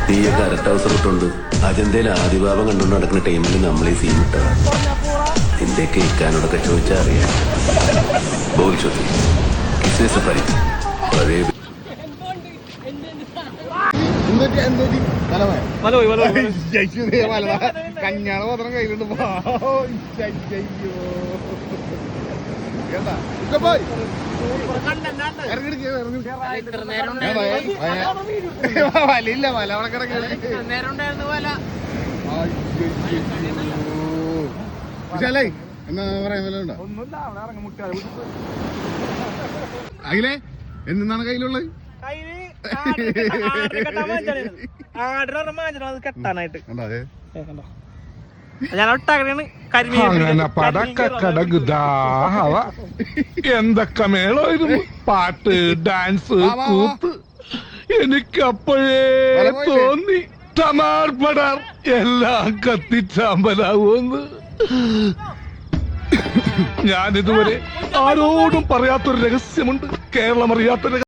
നീയൊക്കെ അരട്ടവസരം ഇട്ടുണ്ട് അജന്തയിൽ ആദിഭാവം കണ്ടുകൊണ്ട് നടക്കുന്ന ടൈമിൽ നമ്മളീ സീൻ വിട്ടതാ. നിന്റെ കേൾക്കാനോടൊക്കെ ചോദിച്ചാൽ അറിയാം. ബോധിച്ചോത്തി കിസ്സേ സഫാരി പഴയ കഞ്ഞാള് മാത്രം കയ്യിലുണ്ട്. വലയില്ല, വല അവിടെ കിടക്കേ. എന്നാ പറയാൻ വല്ല ഉണ്ടോ? അഖിലേ എന്താണ് കയ്യിലുള്ളത്? കെട്ടാനായിട്ട് എന്തൊക്കെ മേളായിരുന്നു, പാട്ട്, ഡാൻസ്, കൂത്ത്. എനിക്കപ്പോഴേ തോന്നി ടമാർ പടാർ എല്ലാം കത്തിച്ചാമ്പലാവുമെന്ന്. ഞാനിതുവരെ ആരോടും പറയാത്തൊരു രഹസ്യമുണ്ട്, കേരളം അറിയാത്ത